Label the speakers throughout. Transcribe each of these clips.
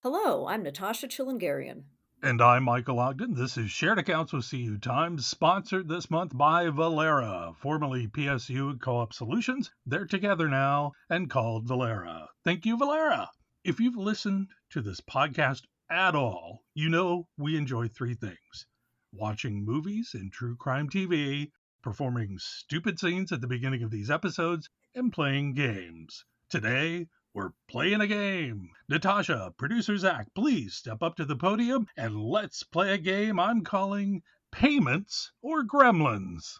Speaker 1: Hello, I'm Natasha Chilingarian.
Speaker 2: And I'm Michael Ogden. This is Shared Accounts with CU Times, sponsored this month by Valera, formerly PSU and Co-op Solutions. They're together now and called Valera. Thank you, Valera. If you've listened to this podcast at all, you know we enjoy three things: watching movies and true crime TV, performing stupid scenes at the beginning of these episodes, and playing games. Today, we're playing a game. Natasha, producer Zach, please step up to the podium and let's play a game I'm calling Payments or Gremlins.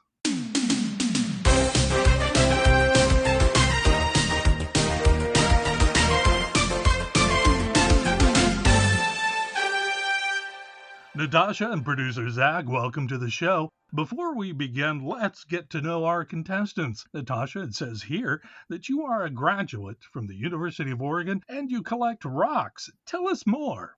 Speaker 2: Natasha and producer Zach, welcome to the show. Before we begin, let's get to know our contestants. Natasha, it says here that you are a graduate from the University of Oregon and you collect rocks. Tell us more.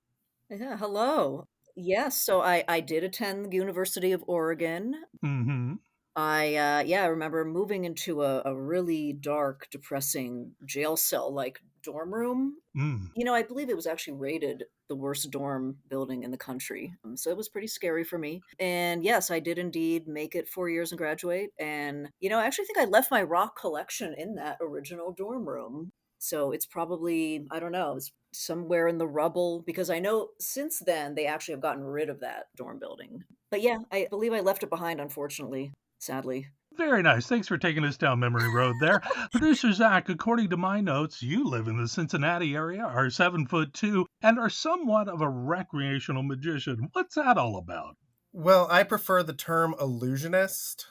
Speaker 1: Yeah, hello. Yes, so I did attend the University of Oregon.
Speaker 2: Mm-hmm.
Speaker 1: I remember moving into a really dark, depressing jail cell like dorm room.
Speaker 2: Mm.
Speaker 1: I believe it was actually rated the worst dorm building in the country. So it was pretty scary for me. And yes, I did indeed make it 4 years and graduate. And, I actually think I left my rock collection in that original dorm room. So it's probably, I don't know, it's somewhere in the rubble because I know since then they actually have gotten rid of that dorm building. But yeah, I believe I left it behind, unfortunately, sadly.
Speaker 2: Very nice. Thanks for taking us down memory road there. Producer Zach, according to my notes, you live in the Cincinnati area, are 7'2", and are somewhat of a recreational magician. What's that all about?
Speaker 3: Well, I prefer the term illusionist,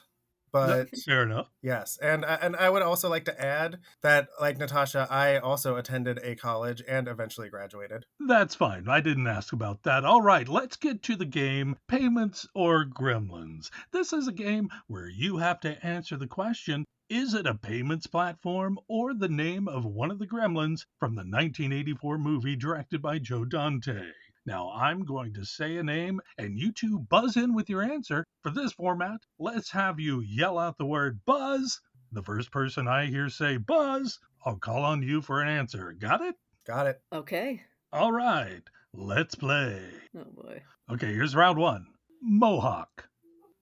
Speaker 3: but
Speaker 2: Fair enough.
Speaker 3: yes. And I would also like to add that, like Natasha, I also attended a college and eventually graduated.
Speaker 2: That's fine. I didn't ask about that. All right, let's get to the game, Payments or Gremlins. This is a game where you have to answer the question, is it a payments platform or the name of one of the gremlins from the 1984 movie directed by Joe Dante? Now, I'm going to say a name, and you two buzz in with your answer. For this format, let's have you yell out the word buzz. The first person I hear say buzz, I'll call on you for an answer. Got it?
Speaker 3: Got it.
Speaker 1: Okay.
Speaker 2: All right, let's play.
Speaker 1: Oh boy.
Speaker 2: Okay, here's round one. Mohawk.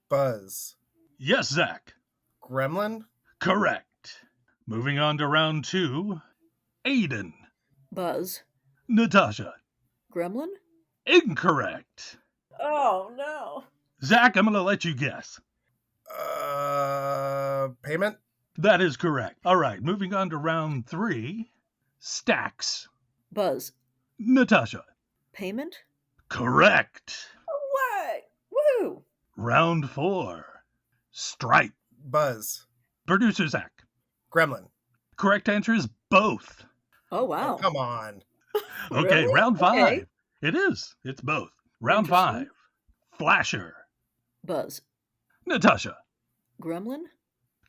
Speaker 3: Buzz.
Speaker 2: Yes, Zach.
Speaker 3: Gremlin.
Speaker 2: Correct. Moving on to round two. Aiden.
Speaker 1: Buzz.
Speaker 2: Natasha.
Speaker 1: Gremlin?
Speaker 2: Incorrect.
Speaker 1: Oh no.
Speaker 2: Zach, I'm going to let you guess.
Speaker 3: Payment.
Speaker 2: That is correct. All right, moving on to round three. Stacks.
Speaker 1: Buzz.
Speaker 2: Natasha.
Speaker 1: Payment?
Speaker 2: Correct.
Speaker 1: What? Woo!
Speaker 2: Round four. Stripe.
Speaker 3: Buzz.
Speaker 2: Producer Zach.
Speaker 3: Gremlin.
Speaker 2: Correct answer is both.
Speaker 1: Oh wow.
Speaker 3: Oh, come on.
Speaker 2: Okay,
Speaker 1: Really?
Speaker 2: round five.
Speaker 1: Okay.
Speaker 2: It is. It's both. Round
Speaker 1: Interesting.
Speaker 2: 5. Flasher.
Speaker 1: Buzz.
Speaker 2: Natasha.
Speaker 1: Gremlin?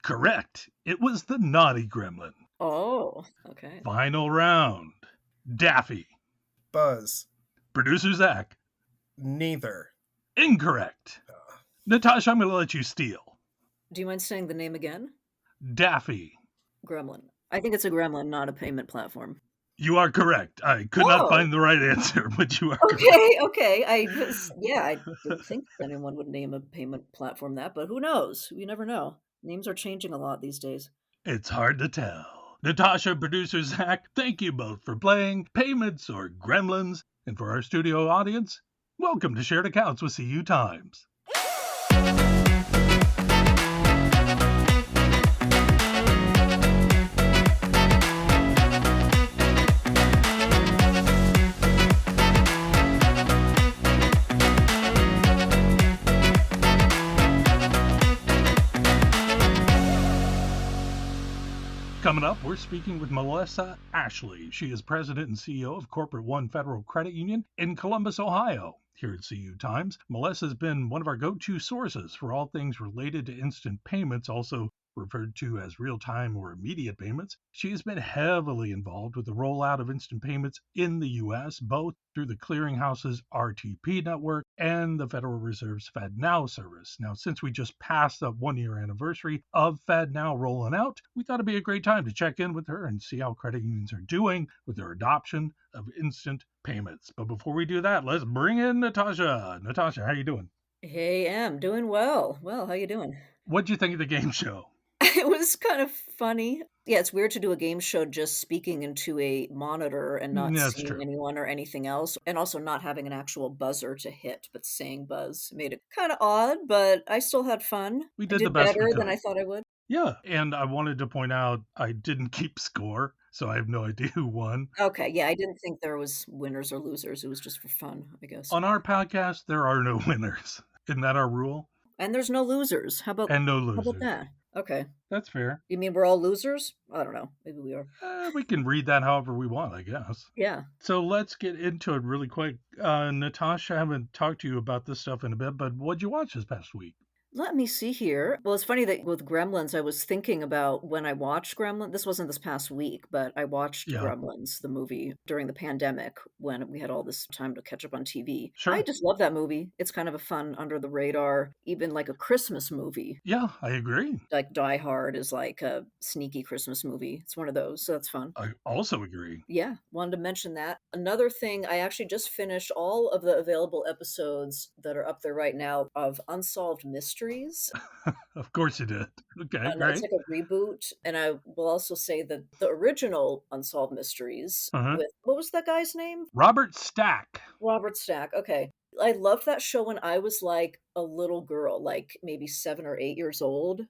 Speaker 2: Correct. It was the naughty gremlin.
Speaker 1: Oh, okay.
Speaker 2: Final round. Daffy.
Speaker 3: Buzz.
Speaker 2: Producer Zach.
Speaker 3: Neither.
Speaker 2: Incorrect. Natasha, I'm going to let you steal.
Speaker 1: Do you mind saying the name again?
Speaker 2: Daffy.
Speaker 1: Gremlin. I think it's a gremlin, not a payment platform.
Speaker 2: You are correct. I could not find the right answer, but you are correct.
Speaker 1: Okay. I didn't think anyone would name a payment platform that, but who knows? You never know. Names are changing a lot these days.
Speaker 2: It's hard to tell. Natasha, producer Zach, thank you both for playing Payments or Gremlins. And for our studio audience, welcome to Shared Accounts with CU Times. Coming up, we're speaking with Melissa Ashley. She is president and CEO of Corporate One Federal Credit Union in Columbus, Ohio. Here at CU Times, Melissa's been one of our go-to sources for all things related to instant payments, also referred to as real time or immediate payments. She has been heavily involved with the rollout of instant payments in the US, both through the clearinghouse's RTP network and the Federal Reserve's FedNow service. Now, since we just passed the 1 year anniversary of FedNow rolling out, we thought it'd be a great time to check in with her and see how credit unions are doing with their adoption of instant payments. But before we do that, let's bring in Natasha. Natasha, how you doing?
Speaker 1: Hey, Em, doing well. Well, how you doing?
Speaker 2: What'd you think of the game show?
Speaker 1: It was kind of funny. Yeah, it's weird to do a game show just speaking into a monitor and not
Speaker 2: That's
Speaker 1: seeing
Speaker 2: true.
Speaker 1: anyone or anything else, and also not having an actual buzzer to hit, but saying buzz made it kind of odd, but I still had fun.
Speaker 2: We
Speaker 1: I
Speaker 2: did the
Speaker 1: did
Speaker 2: best we
Speaker 1: better than I
Speaker 2: could.
Speaker 1: thought I would.
Speaker 2: Yeah, and I wanted to point out I didn't keep score, so I have no idea who won.
Speaker 1: Okay, yeah, I didn't think there was winners or losers. It was just for fun, I guess.
Speaker 2: On our podcast, there are no winners. Isn't that our rule?
Speaker 1: And there's no losers.
Speaker 2: And no
Speaker 1: How about
Speaker 2: losers.
Speaker 1: that? Okay.
Speaker 2: That's fair.
Speaker 1: You mean we're all losers? I don't know. Maybe we are.
Speaker 2: We can read that however we want, I guess.
Speaker 1: Yeah.
Speaker 2: So let's get into it really quick. Natasha, I haven't talked to you about this stuff in a bit, but what'd you watch this past week?
Speaker 1: Let me see here. Well, it's funny that with Gremlins, I was thinking about when I watched Gremlin. This wasn't this past week, but I watched
Speaker 2: Yeah,
Speaker 1: Gremlins, the movie, during the pandemic when we had all this time to catch up on TV. I
Speaker 2: sure.
Speaker 1: just love that movie. It's kind of a fun, under the radar, even like a Christmas movie.
Speaker 2: Yeah, I agree.
Speaker 1: Like Die Hard is like a sneaky Christmas movie. It's one of those, so that's fun.
Speaker 2: I also agree.
Speaker 1: Yeah, wanted to mention that. Another thing, I actually just finished all of the available episodes that are up there right now of Unsolved Mysteries.
Speaker 2: Of course you did. Okay,
Speaker 1: And it's
Speaker 2: great.
Speaker 1: like a reboot. And I will also say that the original Unsolved Mysteries
Speaker 2: Uh-huh.
Speaker 1: with what was that guy's name?
Speaker 2: Robert Stack.
Speaker 1: Robert Stack. Okay. I loved that show when I was like a little girl, like maybe 7 or 8 years old.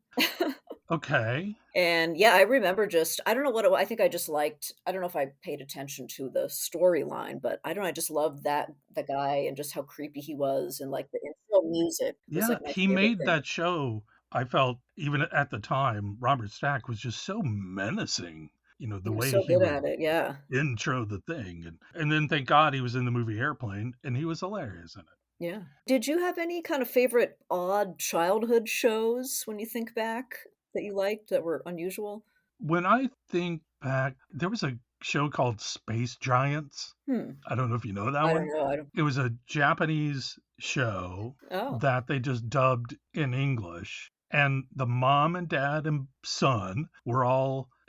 Speaker 2: Okay.
Speaker 1: And yeah, I remember just I don't know what it wa I think I just liked I don't know if I paid attention to the storyline, but I don't know, I just loved that the guy and just how creepy he was and, like, the intro music was,
Speaker 2: Yeah,
Speaker 1: like, my
Speaker 2: he
Speaker 1: favorite
Speaker 2: made
Speaker 1: thing.
Speaker 2: that show. I felt even at the time, Robert Stack was just so menacing. The
Speaker 1: He was
Speaker 2: way
Speaker 1: so
Speaker 2: he
Speaker 1: good
Speaker 2: would
Speaker 1: at it, yeah,
Speaker 2: intro the thing, and then thank God he was in the movie Airplane, and he was hilarious in it.
Speaker 1: yeah. Did you have any kind of favorite odd childhood shows when you think back that you liked that were unusual?
Speaker 2: When I think back, there was a show called Space Giants.
Speaker 1: Hmm,
Speaker 2: I don't know if you know that
Speaker 1: I don't
Speaker 2: one.
Speaker 1: know, I don't
Speaker 2: It was a Japanese show
Speaker 1: Oh,
Speaker 2: that they just dubbed in English, and the mom and dad and son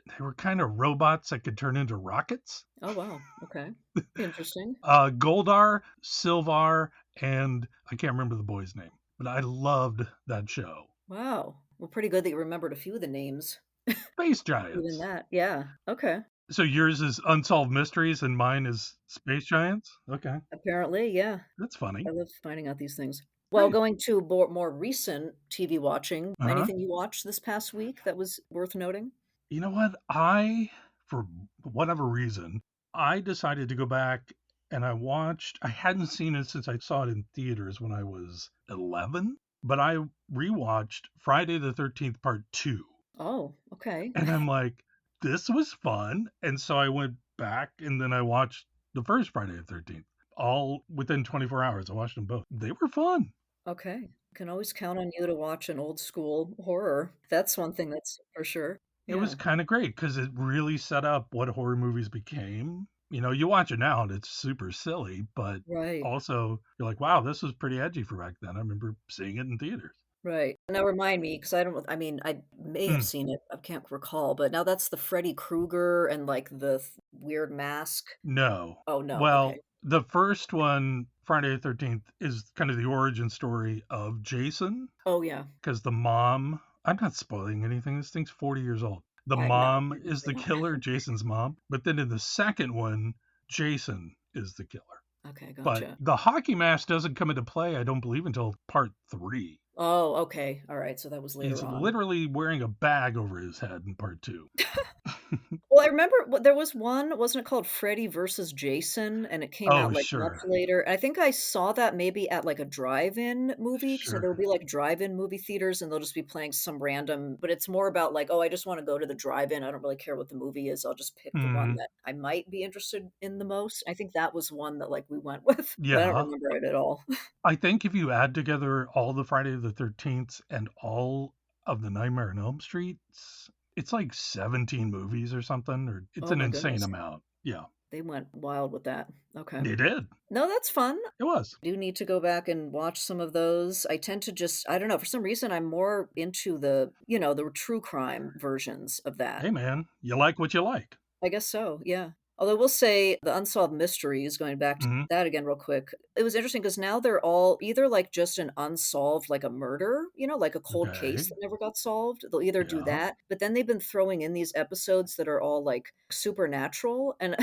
Speaker 2: they were kind of robots that could turn into rockets.
Speaker 1: oh, wow, okay. Interesting.
Speaker 2: Goldar, Silvar, and I can't remember the boy's name, but I loved that show.
Speaker 1: Wow. Well, pretty good that you remembered a few of the names.
Speaker 2: Space
Speaker 1: Even
Speaker 2: Giants.
Speaker 1: that, yeah, okay.
Speaker 2: So yours is Unsolved Mysteries and mine is Space Giants? Okay.
Speaker 1: Apparently, yeah.
Speaker 2: That's
Speaker 1: I
Speaker 2: funny.
Speaker 1: love finding out these things. Well,
Speaker 2: Great.
Speaker 1: going to more recent TV watching,
Speaker 2: Uh-huh.
Speaker 1: anything you watched this past week that was worth noting?
Speaker 2: You know what? For whatever reason, I decided to go back and I hadn't seen it since I saw it in theaters when I was 11, but I rewatched Friday the 13th Part 2.
Speaker 1: Oh, okay.
Speaker 2: And I'm like, this was fun. And so I went back and then I watched the first Friday the 13th. All within 24 hours. I watched them both. They were fun.
Speaker 1: Okay. Can always count on you to watch an old school horror. That's one thing that's for sure.
Speaker 2: It was
Speaker 1: Yeah,
Speaker 2: kind of great because it really set up what horror movies became. You watch it now and it's super silly, but
Speaker 1: right,
Speaker 2: also you're like, wow, this was pretty edgy for back then. I remember seeing it in theaters.
Speaker 1: right. Now remind me, because I mean, I may have
Speaker 2: Mm,
Speaker 1: seen it, I can't recall, but now that's the Freddy Krueger and, like, the weird mask.
Speaker 2: no.
Speaker 1: Oh, no, okay.
Speaker 2: Well, the first one, Friday the 13th, is kind of the origin story of Jason
Speaker 1: Oh, yeah.
Speaker 2: because the mom, I'm not spoiling anything. This thing's 40 years old. The
Speaker 1: I no,
Speaker 2: mom is the
Speaker 1: obviously not.
Speaker 2: killer, Jason's mom. But then in the second one, Jason is the killer.
Speaker 1: Okay,
Speaker 2: But
Speaker 1: gotcha.
Speaker 2: the hockey mask doesn't come into play, I don't believe, until part 3.
Speaker 1: Oh, okay. Alright, so that was
Speaker 2: He's
Speaker 1: later on.
Speaker 2: literally wearing a bag over his head in part 2.
Speaker 1: Well, I remember there was one, wasn't it called Freddy versus Jason? And it came
Speaker 2: Oh,
Speaker 1: out, like, much
Speaker 2: sure.
Speaker 1: later. I think I saw that maybe at, like, a drive-in movie, so there
Speaker 2: Sure.
Speaker 1: will be, like, drive-in movie theaters, and they'll just be playing some random but it's more about, like, "Oh, I just wanna go to the drive-in, I don't really care what the movie is, I'll just pick the one
Speaker 2: Mhm.
Speaker 1: that I might be interested in the most." I think that was one that, like, we went with, but I don't
Speaker 2: Yeah.
Speaker 1: remember it at all.
Speaker 2: I think if you add together all the Friday the 13th and all of the Nightmare on Elm Street. It's like 17 movies or something, or it's
Speaker 1: Oh
Speaker 2: an
Speaker 1: my
Speaker 2: insane
Speaker 1: goodness.
Speaker 2: amount. Yeah,
Speaker 1: They went wild with that. Okay.
Speaker 2: they did.
Speaker 1: No, that's fun.
Speaker 2: It was.
Speaker 1: Do need to go back and watch some of those. I tend to just I don't know, for some reason, I'm more into the true crime versions of that.
Speaker 2: Hey, man, you like what you like.
Speaker 1: I guess so, yeah. Although I will say the unsolved mysteries, going back to
Speaker 2: Mhm.
Speaker 1: that again real quick, it was interesting because now they're all either, like, just an unsolved like a murder, like a cold case
Speaker 2: Okay.
Speaker 1: that never got solved. They'll either do
Speaker 2: Yeah.
Speaker 1: that, but then they've been throwing in these episodes that are all, like, supernatural, and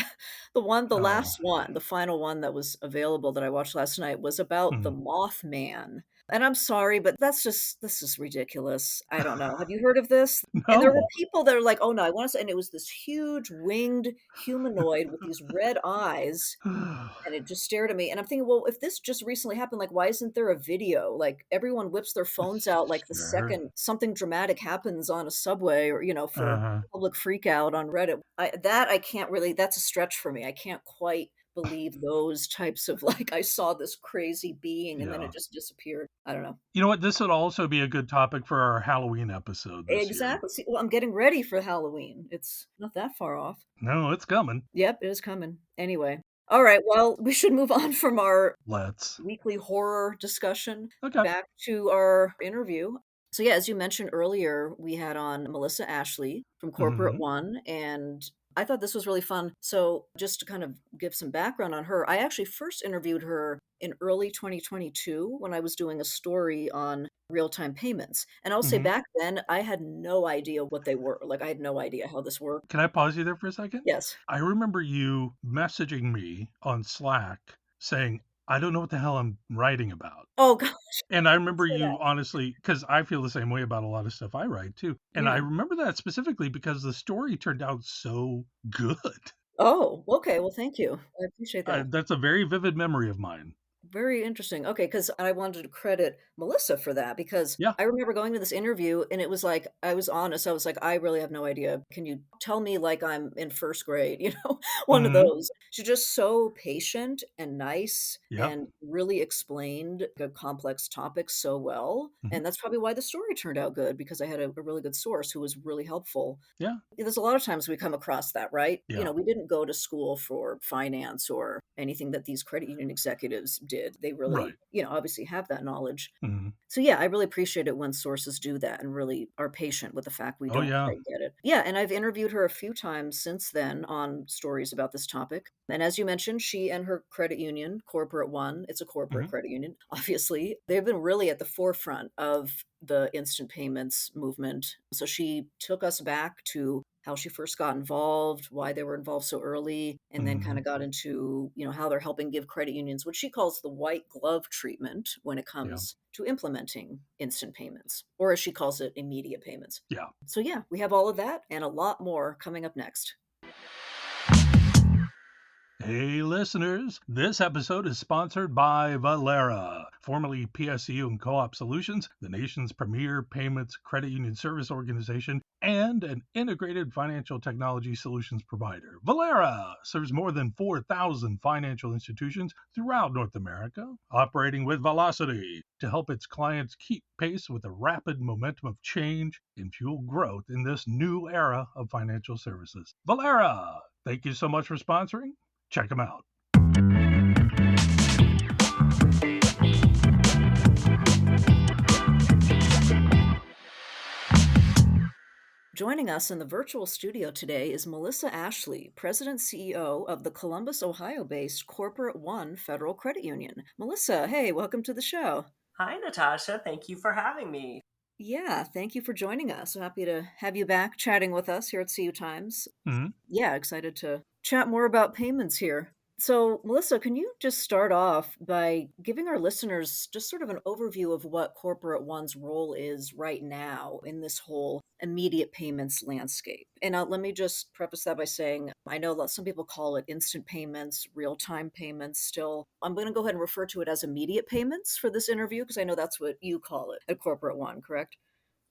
Speaker 1: the
Speaker 2: Oh.
Speaker 1: last one, the final one that was available that I watched last night was about the
Speaker 2: Mhm.
Speaker 1: Mothman, and I'm sorry, but this is ridiculous. I don't know. Have you heard of this? And there were
Speaker 2: No.
Speaker 1: people that are like, "Oh, no, I wanna say," and it was this huge winged humanoid with these red eyes, and it just stared at me, and I'm thinking, "Well, if this just recently happened, like, why isn't there a video?" Like, everyone whips their phones out, like, the
Speaker 2: Sure.
Speaker 1: second something dramatic happens on a subway or, for
Speaker 2: Uh-huh.
Speaker 1: public freak out on Reddit. I can't really that's a stretch for me. I can't quite believe those types of, like, I saw this crazy being and then it
Speaker 2: Yeah.
Speaker 1: just disappeared. I don't know.
Speaker 2: You know what? This would also be a good topic for our Halloween episode this year.
Speaker 1: Exactly. See, well, I'm getting ready for Halloween. It's not that far off.
Speaker 2: No, it's coming.
Speaker 1: Yep, it is coming. Anyway. All right, well, we should move on from our
Speaker 2: Let's.
Speaker 1: weekly horror discussion
Speaker 2: Okay.
Speaker 1: back to our interview. So, yeah, as you mentioned earlier, we had on Melissa Ashley from Corporate
Speaker 2: Mhm.
Speaker 1: One, and I thought this was really fun. So, just to kind of give some background on her, I actually first interviewed her in early 2022 when I was doing a story on real time payments. And I'll say
Speaker 2: Mhm.
Speaker 1: back then, I had no idea what they were. Like, I had no idea how this worked.
Speaker 2: Can I pause you there for a second?
Speaker 1: Yes.
Speaker 2: I remember you messaging me on Slack saying, "I don't know what the hell I'm writing about."
Speaker 1: Oh, gosh,
Speaker 2: And I remember
Speaker 1: say
Speaker 2: you
Speaker 1: that.
Speaker 2: honestly, because I feel the same way about a lot of stuff I write too. And I
Speaker 1: Yeah.
Speaker 2: remember that specifically because the story turned out so good.
Speaker 1: Oh, okay. Well, thank you. I appreciate that.
Speaker 2: That's a very vivid memory of mine.
Speaker 1: Very interesting. Okay, because I wanted to credit Melissa for that because
Speaker 2: Yeah.
Speaker 1: I remember going to this interview and it was like, I was honest. I was like, I really have no idea. Can you tell me like I'm in first grade? One of
Speaker 2: Mhm.
Speaker 1: those. She's just so patient and nice
Speaker 2: Yep.
Speaker 1: and really explained a complex topic so well.
Speaker 2: Mhm.
Speaker 1: And that's probably why the story turned out good because I had a really good source who was really helpful.
Speaker 2: Yeah.
Speaker 1: There's a lot of times we come across that, right?
Speaker 2: Yeah.
Speaker 1: We didn't go to school for finance or anything that these credit union executives did. They really,
Speaker 2: Right.
Speaker 1: obviously have that knowledge.
Speaker 2: Mhm.
Speaker 1: So yeah, I really appreciate it when sources do that and really are patient with the fact we
Speaker 2: Oh,
Speaker 1: don't
Speaker 2: yeah.
Speaker 1: quite get it. Yeah, and I've interviewed her a few times since then on stories about this topic. And as you mentioned, she and her credit union, Corporate One, it's a corporate
Speaker 2: Mhm.
Speaker 1: credit union, obviously, they've been really at the forefront of the instant payments movement. So she took us back to how she first got involved, why they were involved so early, and then kind
Speaker 2: Mhm.
Speaker 1: of got into, how they're helping give credit unions what she calls the white glove treatment when it
Speaker 2: Yeah.
Speaker 1: comes to implementing instant payments, or as she calls it, immediate payments.
Speaker 2: Yeah.
Speaker 1: So, yeah, we have all of that and a lot more coming up next.
Speaker 2: Hey, listeners, this episode is sponsored by Valera, formerly PSU and Co op Solutions, the nation's premier payments credit union service organization, and an integrated financial technology solutions provider. Valera serves more than 4,000 financial institutions throughout North America, operating with velocity to help its clients keep pace with the rapid momentum of change and fuel growth in this new era of financial services. Valera, thank you so much for sponsoring. Check them out.
Speaker 1: Joining us in the virtual studio today is Melissa Ashley, President CEO of the Columbus, Ohio based Corporate One Federal Credit Union. Melissa, hey, welcome to the show.
Speaker 4: Hi, Natasha. Thank you for having me.
Speaker 1: Yeah, thank you for joining us. So happy to have you back chatting with us here at CU Times.
Speaker 2: Mhm.
Speaker 1: Yeah, excited to chat more about payments here. So, Melissa, can you just start off by giving our listeners just sort of an overview of what Corporate One's role is right now in this whole immediate payments landscape? And let me just preface that by saying I know that some people call it instant payments, real time payments still. I'm going to go ahead and refer to it as immediate payments for this interview because I know that's what you call it at Corporate One, correct?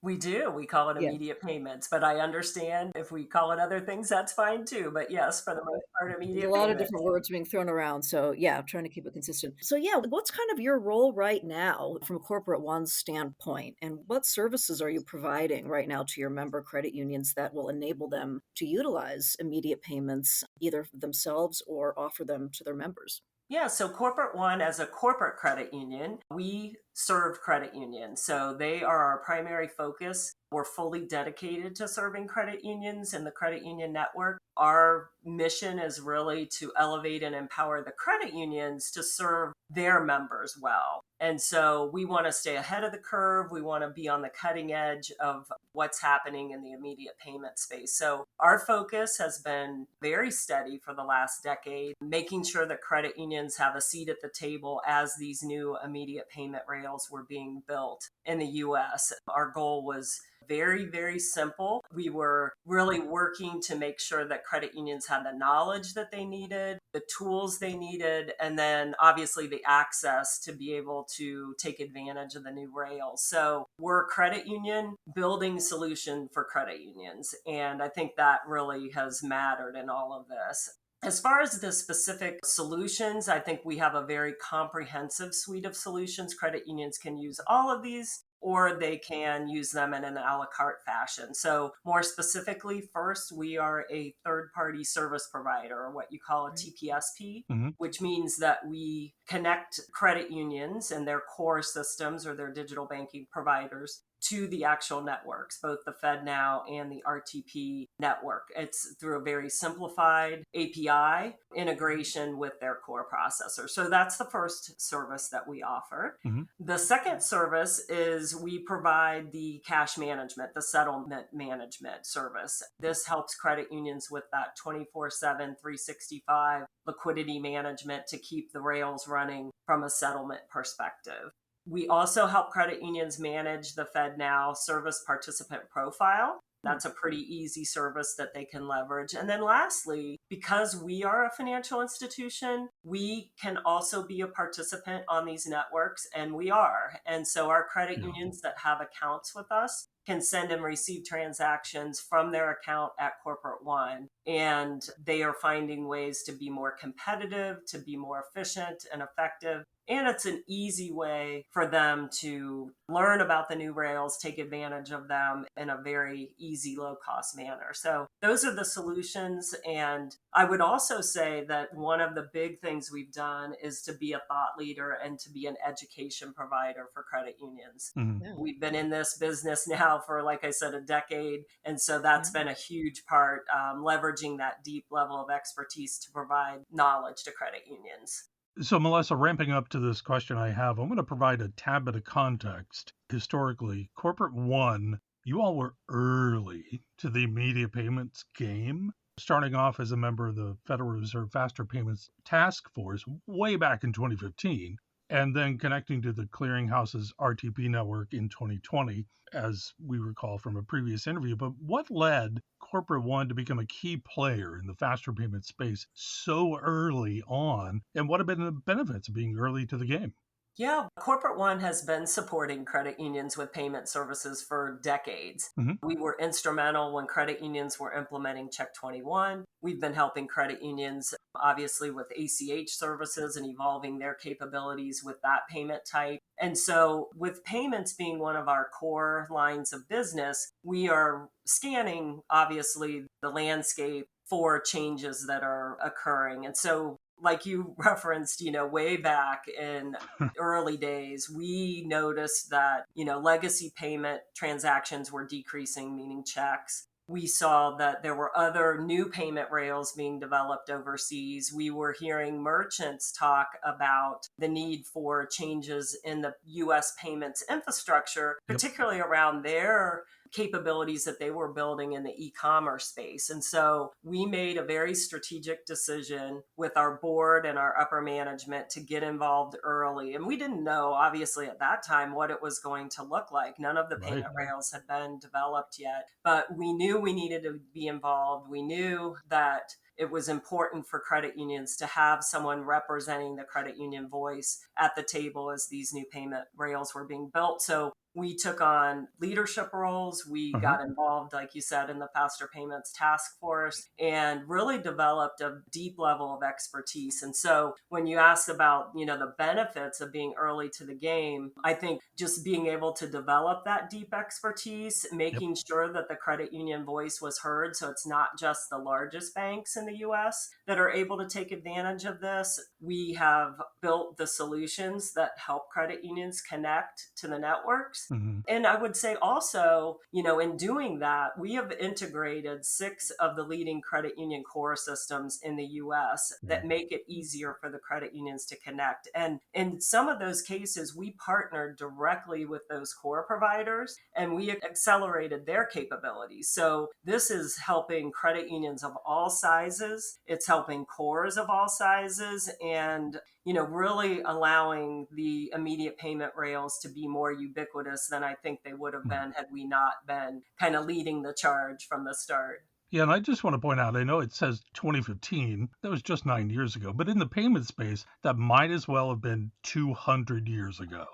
Speaker 4: We do. We call it
Speaker 1: Yeah.
Speaker 4: immediate payments, but I understand if we call it other things, that's fine too. But yes, for the most part,
Speaker 1: There's a
Speaker 4: immediate
Speaker 1: lot of
Speaker 4: payments.
Speaker 1: different words being thrown around, so yeah, I'm trying to keep it consistent. So yeah, what's kind of your role right now from Corporate One's standpoint, and what services are you providing right now to your member credit unions that will enable them to utilize immediate payments either themselves or offer them to their members?
Speaker 4: Yeah, so Corporate One, as a corporate credit union, we serve credit unions. So they are our primary focus. We're fully dedicated to serving credit unions and the credit union network. Our mission is really to elevate and empower the credit unions to serve their members well. And so we want to stay ahead of the curve. We want to be on the cutting edge of what's happening in the immediate payment space. So our focus has been very steady for the last decade, making sure that credit unions have a seat at the table as these new immediate payment rails were being built in the US. Our goal was very, very simple. We were really working to make sure that credit unions had the knowledge that they needed, the tools they needed, and then obviously the access to be able to take advantage of the new rails. So we're a credit union building solution for credit unions. And I think that really has mattered in all of this. As far as the specific solutions, I think we have a very comprehensive suite of solutions. Credit unions can use all of these, or they can use them in an a la carte fashion. So, more specifically, first, we are a third party service provider, or what you call a
Speaker 1: Right.
Speaker 4: TPSP,
Speaker 2: Hmm.
Speaker 4: which means that we connect credit unions and their core systems or their digital banking providers to the actual networks, both the FedNow and the RTP network. It's through a very simplified API integration with their core processor. So that's the first service that we offer.
Speaker 2: Hmm.
Speaker 4: The second service is we provide the cash management, the settlement management service. This helps credit unions with that 24/7, 365 liquidity management to keep the rails running from a settlement perspective. We also help credit unions manage the FedNow service participant profile.
Speaker 1: Hmm.
Speaker 4: That's a pretty easy service that they can leverage. And then lastly, because we are a financial institution, we can also be a participant on these networks, and we are. And so our credit
Speaker 2: Yeah.
Speaker 4: unions that have accounts with us can send and receive transactions from their account at Corporate One. And they are finding ways to be more competitive, to be more efficient and effective. And it's an easy way for them to learn about the new rails, take advantage of them in a very easy, low cost manner. So, those are the solutions. And I would also say that one of the big things we've done is to be a thought leader and to be an education provider for credit unions.
Speaker 2: Hmm.
Speaker 1: Yeah.
Speaker 4: We've been in this business now for, like I said, a decade. And so that's
Speaker 1: Yeah.
Speaker 4: been a huge part, leveraging that deep level of expertise to provide knowledge to credit unions.
Speaker 2: So, Melissa, ramping up to this question I have, I'm going to provide a tad bit of context. Historically, Corporate One, you all were early to the immediate payments game, starting off as a member of the Federal Reserve Faster Payments Task Force way back in 2015, and then connecting to the clearinghouse's RTP network in 2020, as we recall from a previous interview. But what led Corporate One to become a key player in the faster payment space so early on? And what have been the benefits of being early to the game?
Speaker 4: Yeah, Corporate One has been supporting credit unions with payment services for decades.
Speaker 2: Hmm.
Speaker 4: We were instrumental when credit unions were implementing Check 21. We've been helping credit unions, obviously, with ACH services and evolving their capabilities with that payment type. And so, with payments being one of our core lines of business, we are scanning, obviously, the landscape for changes that are occurring. And so, like you referenced, way back in early days, we noticed that, legacy payment transactions were decreasing, meaning checks. We saw that there were other new payment rails being developed overseas. We were hearing merchants talk about the need for changes in the US payments infrastructure,
Speaker 2: Yep.
Speaker 4: particularly around their capabilities that they were building in the e-commerce space. And so we made a very strategic decision with our board and our upper management to get involved early. And we didn't know, obviously, at that time what it was going to look like. None of the
Speaker 2: Right.
Speaker 4: payment rails had been developed yet, but we knew we needed to be involved. We knew that it was important for credit unions to have someone representing the credit union voice at the table as these new payment rails were being built. So we took on leadership roles. We
Speaker 2: Uh-huh.
Speaker 4: got involved, like you said, in the Faster Payments Task Force and really developed a deep level of expertise. And so when you asked about, the benefits of being early to the game, I think just being able to develop that deep expertise,
Speaker 2: Yep.
Speaker 4: making sure that the credit union voice was heard. So it's not just the largest banks in the US that are able to take advantage of this. We have built the solutions that help credit unions connect to the networks.
Speaker 2: Hmm.
Speaker 4: And I would say also, in doing that, we have integrated 6 of the leading credit union core systems in the US that make it easier for the credit unions to connect. And in some of those cases, we partnered directly with those core providers and we accelerated their capabilities. So this is helping credit unions of all sizes, it's helping cores of all sizes, and really allowing the immediate payment rails to be more ubiquitous than I think they would have been had we not been kind of leading the charge from the start.
Speaker 2: Yeah, and I just want to point out, I know it says 2015, that was just 9 years ago, but in the payment space, that might as well have been 200 years ago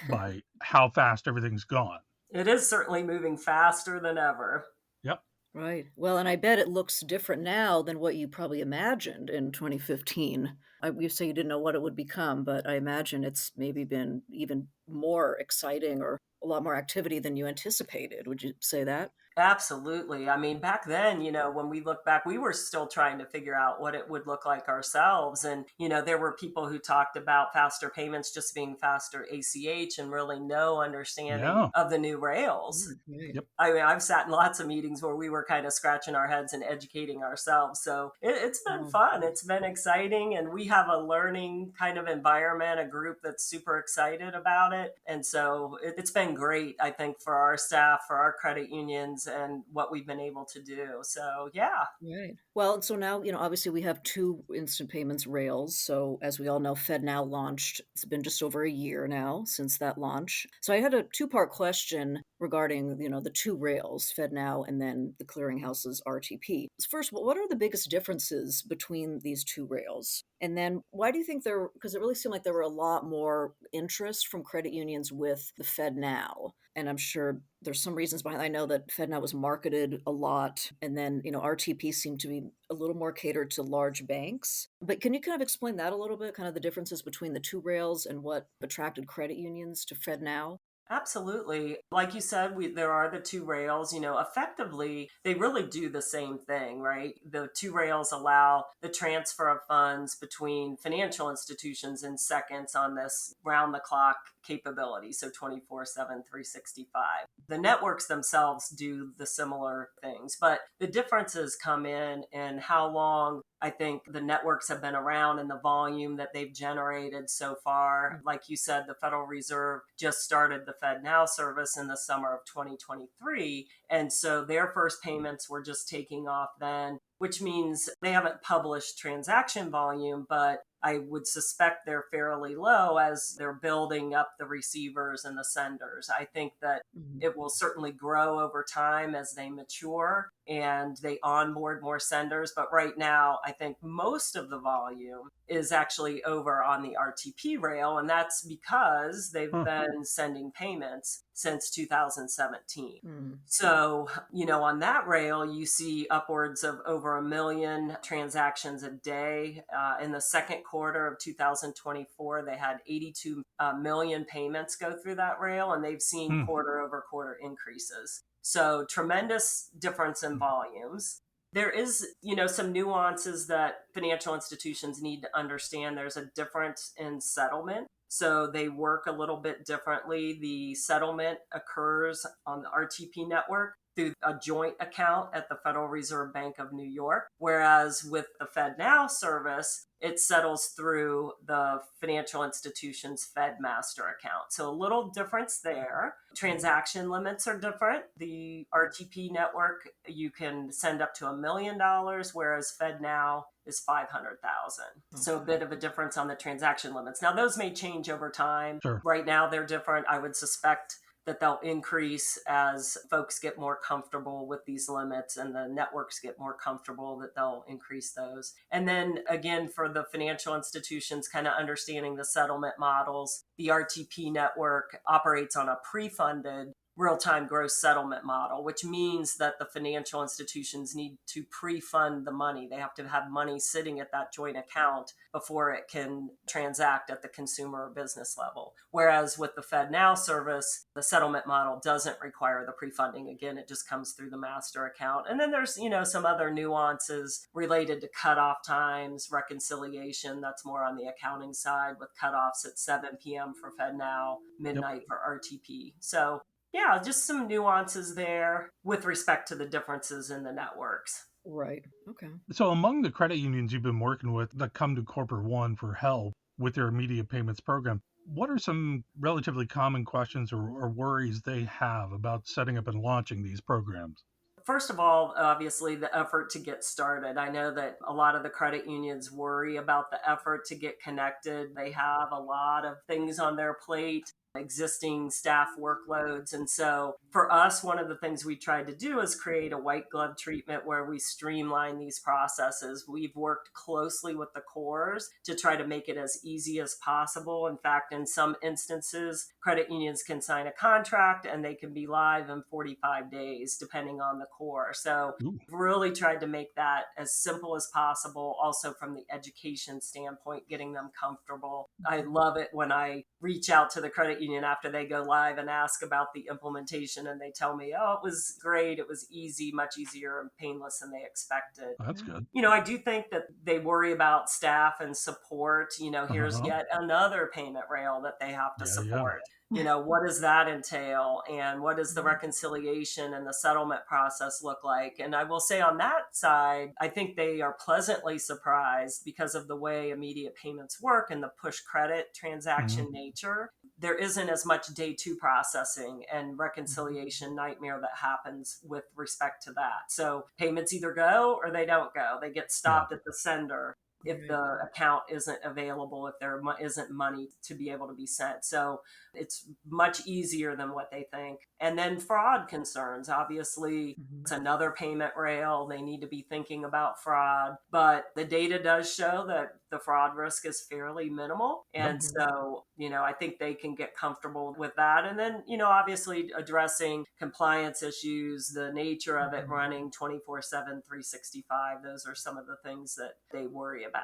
Speaker 2: by how fast everything's gone.
Speaker 4: It is certainly moving faster than ever.
Speaker 2: Yep.
Speaker 1: Right. Well, and I bet it looks different now than what you probably imagined in 2015. You say you didn't know what it would become, but I imagine it's maybe been even more exciting or a lot more activity than you anticipated. Would you say that?
Speaker 4: Absolutely. I mean, back then, when we look back, we were still trying to figure out what it would look like ourselves. And, there were people who talked about faster payments just being faster ACH and really no understanding
Speaker 2: Yeah.
Speaker 4: of the new rails.
Speaker 1: Mm, right.
Speaker 2: Yep.
Speaker 4: I mean, I've sat in lots of meetings where we were kind of scratching our heads and educating ourselves. So it's been
Speaker 1: Oh,
Speaker 4: fun. It's been exciting. And we have a learning kind of environment, a group that's super excited about it. And so it's been great, I think, for our staff, for our credit unions, and what we've been able to do. So, yeah.
Speaker 1: right. Well, so now, obviously we have two instant payments rails. So as we all know, FedNow launched. It's been just over a year now since that launch. So I had a two-part question regarding, the two rails, FedNow and then the clearinghouse's RTP. First, what are the biggest differences between these two rails? And then why do you think because it really seemed like there were a lot more interest from credit unions with the FedNow. And I'm sure there's some reasons behind. I know that FedNow was marketed a lot, and then RTP seemed to be a little more catered to large banks. But can you kind of explain that a little bit, kind of the differences between the two rails and what attracted credit unions to FedNow?
Speaker 4: Absolutely. Like you said, there are the 2 rails. Effectively, they really do the same thing, right? The 2 rails allow the transfer of funds between financial institutions in seconds on this round the clock capability. So 24/7, 365. The networks themselves do the similar things, but the differences come in how long I think the networks have been around and the volume that they've generated so far. Like you said, the Federal Reserve just started the FedNow service in the summer of 2023. And so their first payments were just taking off then, which means they haven't published transaction volume, but I would suspect they're fairly low as they're building up the receivers and the senders. I think that
Speaker 1: Mhm.
Speaker 4: it will certainly grow over time as they mature and they onboard more senders. But right now, I think most of the volume is actually over on the RTP rail. And that's because they've
Speaker 2: Huh.
Speaker 4: been sending payments since 2017.
Speaker 1: Mm.
Speaker 4: So, on that rail, you see upwards of over 1 million transactions a day. In the second quarter of 2024, they had 82 million payments go through that rail, and they've seen
Speaker 2: Hmm.
Speaker 4: quarter over quarter increases. So, tremendous difference in volumes. There is, some nuances that financial institutions need to understand. There's a difference in settlement. So they work a little bit differently. The settlement occurs on the RTP network through a joint account at the Federal Reserve Bank of New York, whereas with the FedNow service, it settles through the financial institution's FedMaster account. So a little difference there. Transaction limits are different. The RTP network, you can send up to $1 million, whereas FedNow is 500,000. So a
Speaker 1: Okay.
Speaker 4: bit of a difference on the transaction limits. Now those may change over time.
Speaker 2: Sure.
Speaker 4: Right now they're different. I would suspect that they'll increase as folks get more comfortable with these limits and the networks get more comfortable, that they'll increase those. And then again, for the financial institutions, kind of understanding the settlement models, the RTP network operates on a pre-funded real-time gross settlement model, which means that the financial institutions need to pre-fund the money. They have to have money sitting at that joint account before it can transact at the consumer or business level. Whereas with the FedNow service, the settlement model doesn't require the pre-funding. Again, it just comes through the master account. And then there's, some other nuances related to cutoff times, reconciliation. That's more on the accounting side, with cutoffs at 7 p.m. for FedNow,
Speaker 2: Yep.
Speaker 4: midnight for RTP. So yeah, just some nuances there with respect to the differences in the networks.
Speaker 1: Right. Okay.
Speaker 2: So, among the credit unions you've been working with that come to Corporate One for help with their immediate payments program, what are some relatively common questions or worries they have about setting up and launching these programs?
Speaker 4: First of all, obviously, the effort to get started. I know that a lot of the credit unions worry about the effort to get connected. They have a lot of things on their plate, existing staff workloads. And so for us, one of the things we tried to do is create a white glove treatment where we streamline these processes. We've worked closely with the cores to try to make it as easy as possible. In fact, in some instances, credit unions can sign a contract and they can be live in 45 days, depending on the core. So
Speaker 2: Ooh,
Speaker 4: we've really tried to make that as simple as possible. Also from the education standpoint, getting them comfortable. I love it when I reach out to the credit union after they go live and ask about the implementation, and they tell me, oh, it was great, it was easy, much easier and painless than they expected.
Speaker 2: that's
Speaker 1: Yeah.
Speaker 2: good.
Speaker 4: I do think that they worry about staff and support. Here's
Speaker 2: Uh-huh.
Speaker 4: yet another payment rail that they have to
Speaker 2: Yeah, yeah.
Speaker 4: support. What does that entail? And what does the reconciliation and the settlement process look like? And I will say on that side, I think they are pleasantly surprised because of the way immediate payments work and the push credit transaction
Speaker 2: Hmm.
Speaker 4: nature. There isn't as much day two processing and reconciliation nightmare that happens with respect to that. So payments either go or they don't go. They get
Speaker 2: Yeah.
Speaker 4: stopped at the sender if
Speaker 1: Right.
Speaker 4: the account isn't available, if there isn't money to be able to be sent. So it's much easier than what they think. And then fraud concerns, obviously,
Speaker 1: Mhm.
Speaker 4: it's another payment rail. They need to be thinking about fraud, but the data does show that the fraud risk is fairly minimal.
Speaker 2: Yep.
Speaker 4: And
Speaker 1: Mhm.
Speaker 4: so, I think they can get comfortable with that. And then, obviously addressing compliance issues, the nature of it
Speaker 1: Mhm.
Speaker 4: running 24/7, 365. Those are some of the things that they worry about.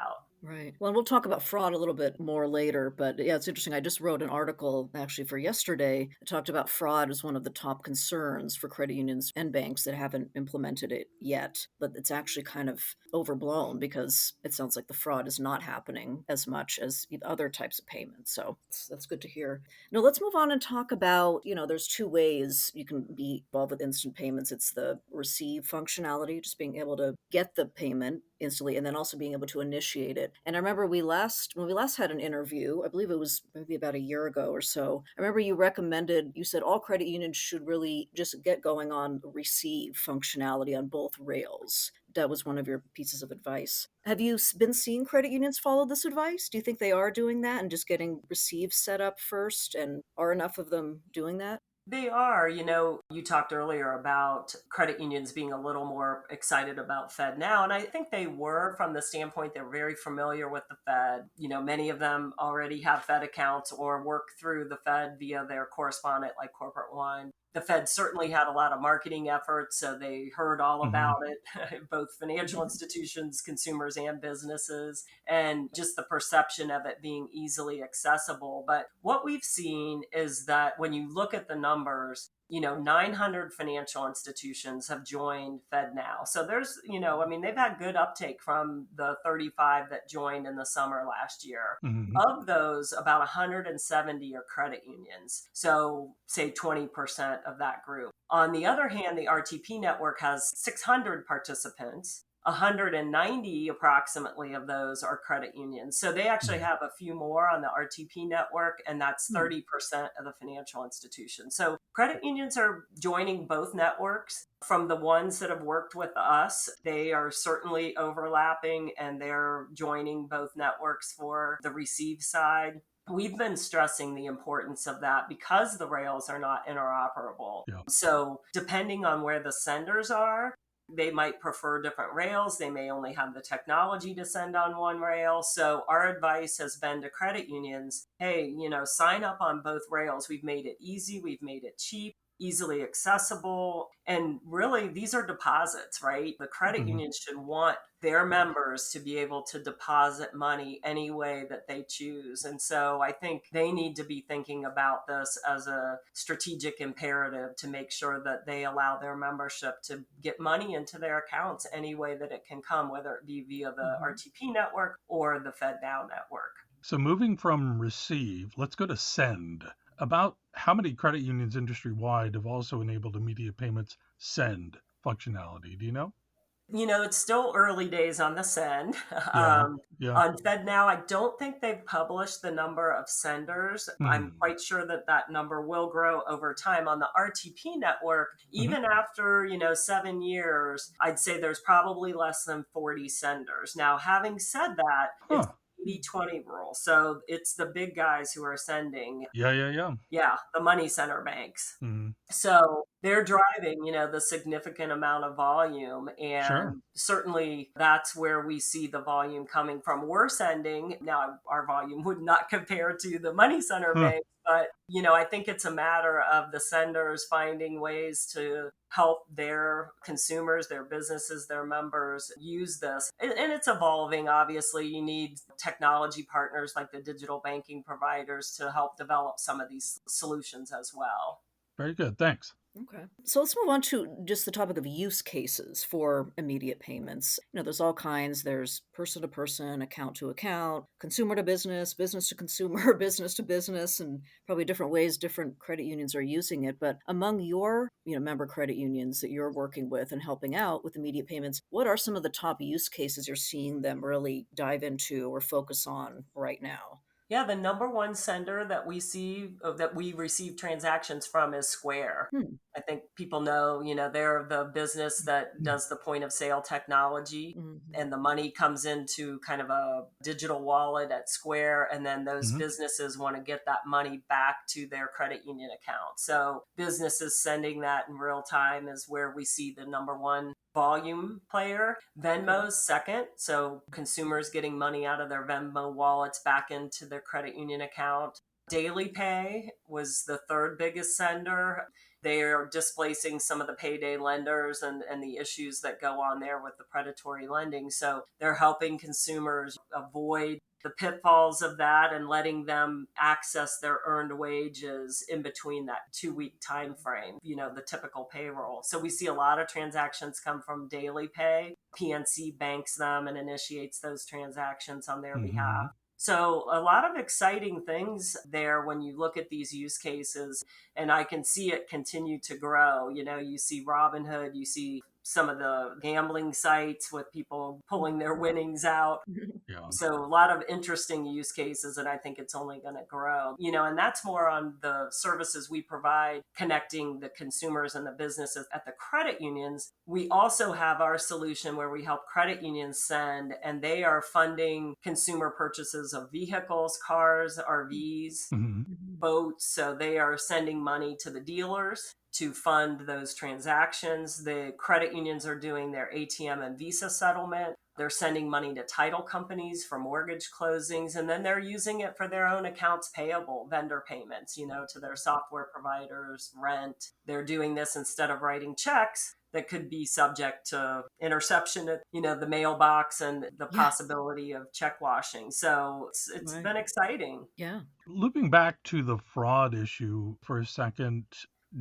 Speaker 1: Right. Well, we'll talk about fraud a little bit more later, but yeah, it's interesting. I just wrote an article actually for yesterday. It talked about fraud as one of the top concerns for credit unions and banks that haven't implemented it yet. But it's actually kind of overblown because it sounds like the fraud is not happening as much as other types of payments. So that's good to hear. Now, let's move on and talk about, there's two ways you can be involved with instant payments. It's the receive functionality, just being able to get the payment instantly, and then also being able to initiate it. And I remember when we last had an interview, I believe it was maybe about a year ago or so. I remember you said all credit unions should really just get going on receive functionality on both rails. That was one of your pieces of advice. Have you been seeing credit unions follow this advice? Do you think they are doing that and just getting receive set up first? And are enough of them doing that?
Speaker 4: They are. You talked earlier about credit unions being a little more excited about FedNow. And I think they were, from the standpoint they're very familiar with the Fed. Many of them already have Fed accounts or work through the Fed via their correspondent like Corporate One. The Fed certainly had a lot of marketing efforts, so they heard all
Speaker 2: Hmm.
Speaker 4: about it, both financial institutions, consumers, and businesses, and just the perception of it being easily accessible. But what we've seen is that when you look at the numbers, 900 financial institutions have joined FedNow. So they've had good uptake from the 35 that joined in the summer last year.
Speaker 2: Hmm.
Speaker 4: Of those, about 170 are credit unions. So, say 20% of that group. On the other hand, the RTP network has 600 participants. 190 approximately of those are credit unions. So they actually
Speaker 2: Yeah.
Speaker 4: have a few more on the RTP network, and that's
Speaker 1: Hmm.
Speaker 4: 30% of the financial institutions. So credit unions are joining both networks. From the ones that have worked with us, they are certainly overlapping and they're joining both networks for the receive side. we've been stressing the importance of that because the rails are not interoperable.
Speaker 2: Yeah.
Speaker 4: So, depending on where the senders are, they might prefer different rails. They may only have the technology to send on one rail. So, our advice has been to credit unions, hey, sign up on both rails. We've made it easy, we've made it cheap, easily accessible. And really, these are deposits, right? The credit
Speaker 2: Mhm.
Speaker 4: union should want their members to be able to deposit money any way that they choose. And so I think they need to be thinking about this as a strategic imperative to make sure that they allow their membership to get money into their accounts any way that it can come, whether it be via the
Speaker 1: Mhm.
Speaker 4: RTP network or the FedNow network.
Speaker 2: So moving from receive, let's go to send. About how many credit unions industry wide have also enabled immediate payments send functionality? Do you know?
Speaker 4: It's still early days on the send.
Speaker 2: Yeah. Yeah.
Speaker 4: On FedNow, I don't think they've published the number of senders. I'm
Speaker 2: Hmm.
Speaker 4: quite sure that that number will grow over time. On the RTP network,
Speaker 2: Hmm.
Speaker 4: even after, 7 years, I'd say there's probably less than 40 senders. Now, having said that, it's
Speaker 2: Huh.
Speaker 4: 80/20 rule. So it's the big guys who are sending,
Speaker 2: Yeah. Yeah. Yeah.
Speaker 4: yeah, the money center banks.
Speaker 2: Hmm.
Speaker 4: So they're driving, the significant amount of volume.
Speaker 2: Sure.
Speaker 4: And certainly that's where we see the volume coming from. We're sending, now our volume would not compare to the money center
Speaker 2: Huh.
Speaker 4: bank, but, I think it's a matter of the senders finding ways to help their consumers, their businesses, their members use this. And it's evolving. Obviously, you need technology partners like the digital banking providers to help develop some of these solutions as well.
Speaker 2: Very good. Thanks.
Speaker 1: Okay. So let's move on to just the topic of use cases for immediate payments. There's all kinds. There's person to person, account to account, consumer to business to consumer, business to business, and probably different ways different credit unions are using it. But among your, member credit unions that you're working with and helping out with immediate payments, what are some of the top use cases you're seeing them really dive into or focus on right now?
Speaker 4: Yeah, the number one sender that that we receive transactions from is Square.
Speaker 1: Hmm.
Speaker 4: I think people know, they're the business that does the point of sale technology,
Speaker 1: Mhm.
Speaker 4: and the money comes into kind of a digital wallet at Square, and then those
Speaker 2: Hmm.
Speaker 4: businesses want to get that money back to their credit union account. So businesses sending that in real time is where we see the number one volume player.
Speaker 1: Okay.
Speaker 4: Venmo's second. So consumers getting money out of their Venmo wallets back into their credit union account. Daily Pay was the third biggest sender. They are displacing some of the payday lenders and the issues that go on there with the predatory lending. So they're helping consumers avoid the pitfalls of that and letting them access their earned wages in between that 2 week time frame, the typical payroll. So we see a lot of transactions come from Daily Pay. PNC banks them and initiates those transactions on their behalf.
Speaker 2: Hmm.
Speaker 4: So, a lot of exciting things there when you look at these use cases, and I can see it continue to grow. You see Robinhood, you see some of the gambling sites with people pulling their winnings out.
Speaker 2: Yeah.
Speaker 4: So a lot of interesting use cases, and I think it's only going to grow. And that's more on the services we provide, connecting the consumers and the businesses at the credit unions. We also have our solution where we help credit unions send, and they are funding consumer purchases of vehicles, cars, RVs,
Speaker 2: Hmm.
Speaker 1: Mhm.
Speaker 4: boats. So they are sending money to the dealers to fund those transactions. The credit unions are doing their ATM and Visa settlement. They're sending money to title companies for mortgage closings, and then they're using it for their own accounts payable, vendor payments, to their software providers, rent. They're doing this instead of writing checks that could be subject to interception at, the mailbox and the
Speaker 1: Yeah.
Speaker 4: possibility of check washing. So it's
Speaker 1: Right.
Speaker 4: been exciting.
Speaker 1: Yeah.
Speaker 2: Looping back to the fraud issue for a second,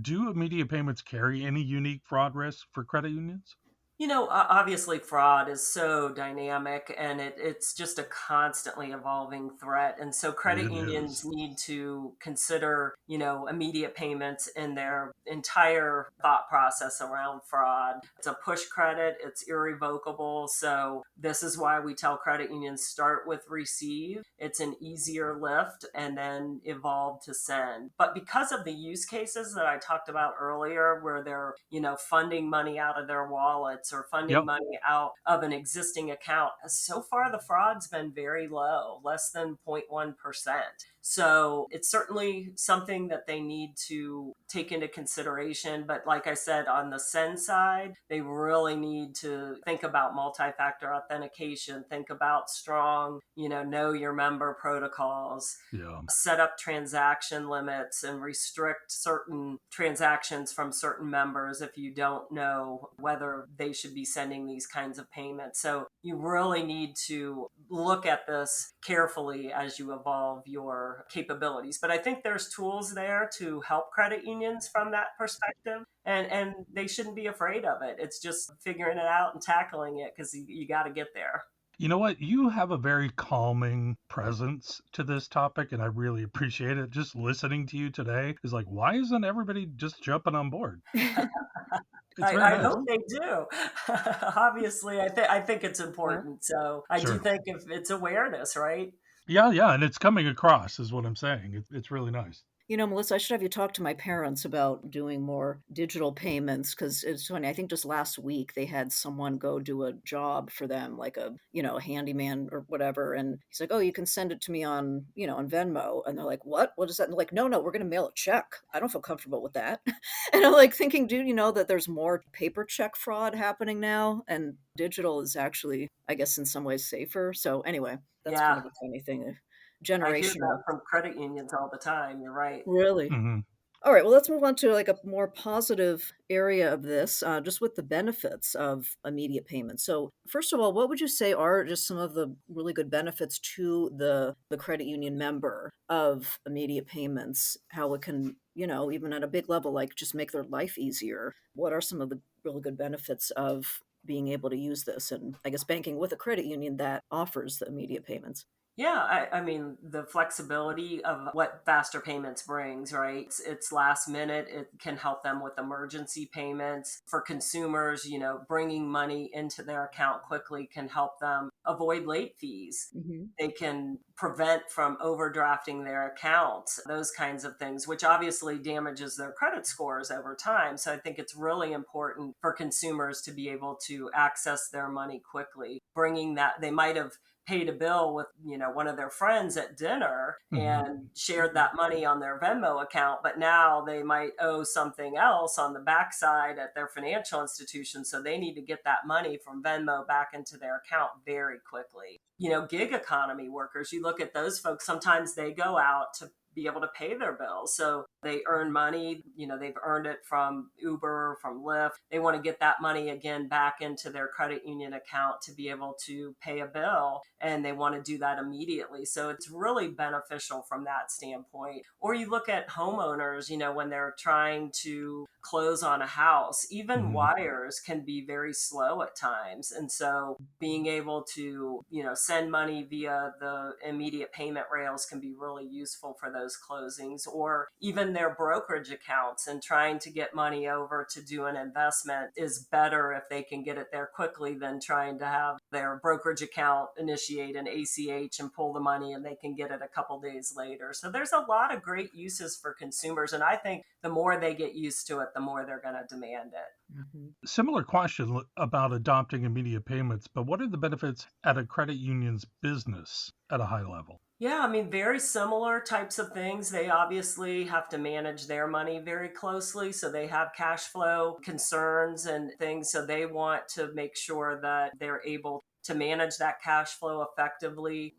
Speaker 2: do immediate payments carry any unique fraud risk for credit unions?
Speaker 4: Obviously, fraud is so dynamic and it's just a constantly evolving threat. And so credit
Speaker 2: It
Speaker 4: unions
Speaker 2: is.
Speaker 4: need to consider, immediate payments in their entire thought process around fraud. It's a push credit, it's irrevocable. So this is why we tell credit unions start with receive. It's an easier lift and then evolve to send. But because of the use cases that I talked about earlier, where they're, funding money out of their wallets or funding
Speaker 2: Yep.
Speaker 4: money out of an existing account, so far the fraud's been very low, less than 0.1%. So it's certainly something that they need to take into consideration. But like I said, on the send side, they really need to think about multi-factor authentication, think about strong, know your member protocols,
Speaker 2: Yeah.
Speaker 4: set up transaction limits and restrict certain transactions from certain members if you don't know whether they should be sending these kinds of payments. So you really need to look at this carefully as you evolve your capabilities. But I think there's tools there to help credit unions from that perspective. And they shouldn't be afraid of it. It's just figuring it out and tackling it because you got to get there.
Speaker 2: You know what? You have a very calming presence to this topic, and I really appreciate it. Just listening to you today is like, why isn't everybody just jumping on board? It's very
Speaker 4: I
Speaker 2: nice.
Speaker 4: hope they do. Obviously, I think it's
Speaker 1: Yeah.
Speaker 4: important. So I do
Speaker 2: Sure.
Speaker 4: think if it's awareness, right?
Speaker 2: Yeah, yeah, and it's coming across, is what I'm saying. It's really nice.
Speaker 1: Melissa, I should have you talk to my parents about doing more digital payments because it's funny. I think just last week they had someone go do a job for them, like a handyman or whatever. And he's like, "Oh, you can send it to me on Venmo." And they're like, "What? What is that?" And they're like, "No, no, we're going to mail a check. I don't feel comfortable with that." And I'm like thinking, dude, you know that there's more paper check fraud happening now, and digital is actually, I guess, in some ways safer. So anyway, that's kind
Speaker 4: Yeah,
Speaker 1: of a funny thing,
Speaker 4: I hear
Speaker 1: generational.
Speaker 4: that from credit unions all the time. You're right.
Speaker 1: Really?
Speaker 2: Hmm.
Speaker 1: All right, well, let's move on to like a more positive area of this, just with the benefits of immediate payments. So, first of all, what would you say are just some of the really good benefits to the credit union member of immediate payments? How it can, even at a big level, like just make their life easier. What are some of the really good benefits of being able to use this, and I guess banking with a credit union that offers the immediate payments?
Speaker 4: Yeah, I mean, the flexibility of what faster payments brings, right? It's last minute. It can help them with emergency payments. For consumers, bringing money into their account quickly can help them avoid late fees.
Speaker 1: Hmm.
Speaker 4: They can prevent from overdrafting their accounts, those kinds of things, which obviously damages their credit scores over time. So I think it's really important for consumers to be able to access their money quickly. Bringing that, they might have paid a bill with one of their friends at dinner
Speaker 2: Hmm.
Speaker 4: and shared that money on their Venmo account, but now they might owe something else on the backside at their financial institution, so they need to get that money from Venmo back into their account very quickly. Gig economy workers, you look at those folks, sometimes they go out to be able to pay their bills. So they earn money, they've earned it from Uber, from Lyft. They want to get that money again back into their credit union account to be able to pay a bill, and they want to do that immediately. So it's really beneficial from that standpoint. Or you look at homeowners, when they're trying to close on a house, even
Speaker 2: Hmm.
Speaker 4: wires can be very slow at times. And so being able to, send money via the immediate payment rails can be really useful for those closings, or even their brokerage accounts, and trying to get money over to do an investment is better if they can get it there quickly than trying to have their brokerage account initiate an ACH and pull the money and they can get it a couple days later. So there's a lot of great uses for consumers. And I think the more they get used to it, the more they're going to demand it.
Speaker 1: Hmm.
Speaker 2: Similar question about adopting immediate payments, but what are the benefits at a credit union's business at a high level?
Speaker 4: Yeah, I mean, very similar types of things. They obviously have to manage their money very closely. So they have cash flow concerns and things. So they want to make sure that they're able to manage that cash flow effectively.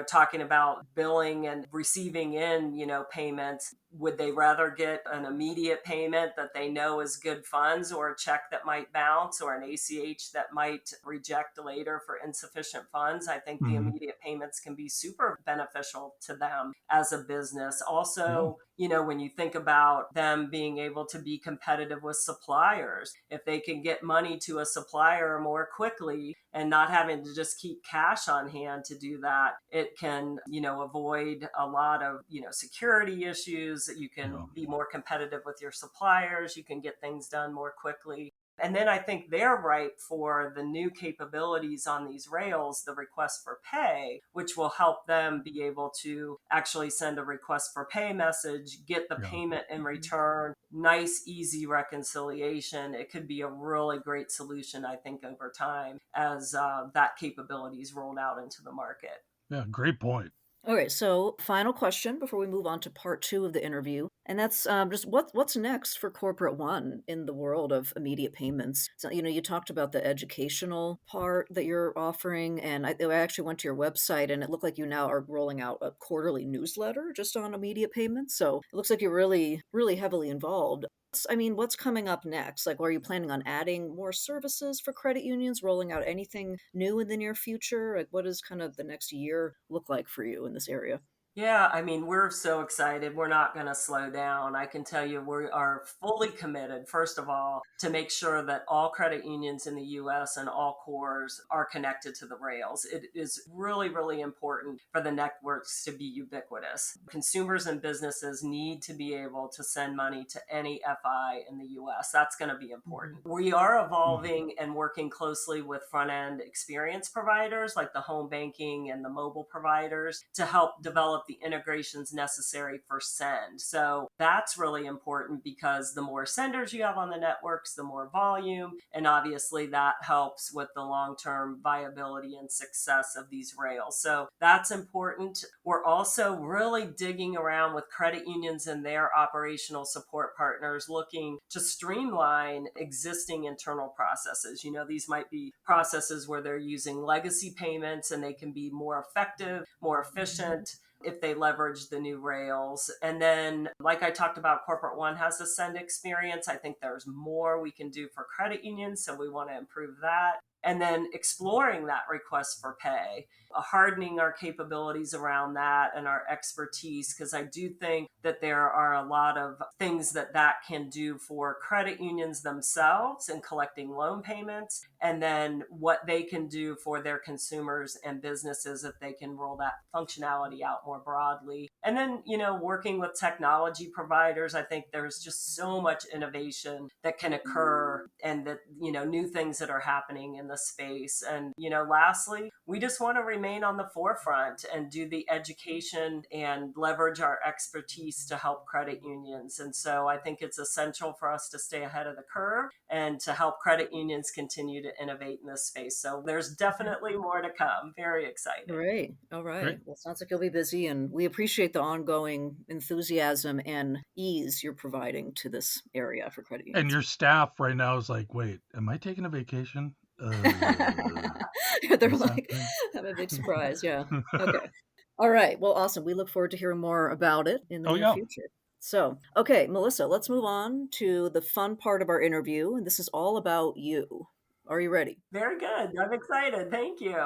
Speaker 4: Talking about billing and receiving in, payments. Would they rather get an immediate payment that they know is good funds, or a check that might bounce, or an ACH that might reject later for insufficient funds? I think the
Speaker 2: Hmm.
Speaker 4: immediate payments can be super beneficial to them as a business.
Speaker 2: Yeah,
Speaker 4: Also, when you think about them being able to be competitive with suppliers, if they can get money to a supplier more quickly and not having to just keep cash on hand to do that, it can, avoid a lot of, security issues. You can
Speaker 2: yeah,
Speaker 4: be more competitive with your suppliers. You can get things done more quickly. And then I think they're ripe for the new capabilities on these rails, the request for pay, which will help them be able to actually send a request for pay message, get the
Speaker 2: yeah.
Speaker 4: payment in return, nice, easy reconciliation. It could be a really great solution, I think, over time as that capability is rolled out into the market.
Speaker 2: Yeah, great point.
Speaker 1: All right, so final question before we move on to part two of the interview, and that's just what's next for Corporate One in the world of immediate payments. So you talked about the educational part that you're offering, and I actually went to your website, and it looked like you now are rolling out a quarterly newsletter just on immediate payments. So it looks like you're really really heavily involved. What's coming up next? Like, are you planning on adding more services for credit unions, rolling out anything new in the near future? Like, what does kind of the next year look like for you in this area?
Speaker 4: Yeah, I mean, we're so excited. We're not going to slow down. I can tell you we are fully committed, first of all, to make sure that all credit unions in the US and all cores are connected to the rails. It is really, really important for the networks to be ubiquitous. Consumers and businesses need to be able to send money to any FI in the US. That's going to be
Speaker 1: Mhm.
Speaker 4: important. We are
Speaker 2: Mhm.
Speaker 4: evolving and working closely with front end experience providers like the home banking and the mobile providers to help develop the integrations necessary for send. So that's really important because the more senders you have on the networks, the more volume. And obviously that helps with the long term viability and success of these rails. So that's important. We're also really digging around with credit unions and their operational support partners looking to streamline existing internal processes. These might be processes where they're using legacy payments and they can be more effective, more efficient if they leverage the new rails. And then, like I talked about, Corporate One has a send experience. I think there's more we can do for credit unions, so we want to improve that. And then exploring that request for pay, hardening our capabilities around that and our expertise, because I do think that there are a lot of things that can do for credit unions themselves in collecting loan payments, and then what they can do for their consumers and businesses if they can roll that functionality out more broadly. And then, working with technology providers, I think there's just so much innovation that can occur and that, new things that are happening in the space. And, lastly, we just want to remain on the forefront and do the education and leverage our expertise to help credit unions. And so I think it's essential for us to stay ahead of the curve and to help credit unions continue to innovate in this space. So there's definitely more to come. Very excited.
Speaker 1: Great. All
Speaker 2: Great.
Speaker 1: right. Well, sounds like you'll be busy, and we appreciate the ongoing enthusiasm and ease you're providing to this area for credit
Speaker 2: And
Speaker 1: unions.
Speaker 2: your staff right now is like, wait, am I taking a vacation?
Speaker 1: They're
Speaker 2: What's
Speaker 1: like,
Speaker 2: happening?
Speaker 1: I'm a big surprise. Yeah. Okay. All right. Well, awesome. We look forward to hearing more about it in the
Speaker 2: Oh,
Speaker 1: near
Speaker 2: yeah.
Speaker 1: future. So, okay, Melissa, let's move on to the fun part of our interview. And this is all about you. Are you ready?
Speaker 4: Very good. I'm excited. Thank you.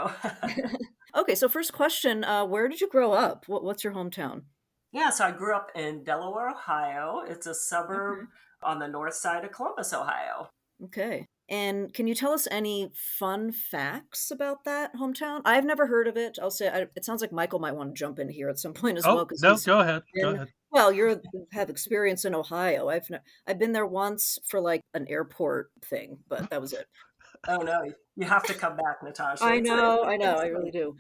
Speaker 1: Okay, so first question, where did you grow up? What's your hometown?
Speaker 4: Yeah, so I grew up in Delaware, Ohio. It's a suburb
Speaker 1: Okay.
Speaker 4: on the north side of Columbus, Ohio.
Speaker 1: Okay. And can you tell us any fun facts about that hometown? I've never heard of it. I'll say it sounds like Michael might want to jump in here at some point as well
Speaker 2: Oh,
Speaker 1: because
Speaker 2: no,
Speaker 1: he's
Speaker 2: go ahead. Go
Speaker 1: been
Speaker 2: ahead.
Speaker 1: well, you have experience in Ohio. I've been there once for like an airport thing, but that was it.
Speaker 4: Oh no, you have to come back, Natasha.
Speaker 1: I
Speaker 4: It's a
Speaker 1: know,
Speaker 4: big
Speaker 1: I really
Speaker 4: state.
Speaker 1: do.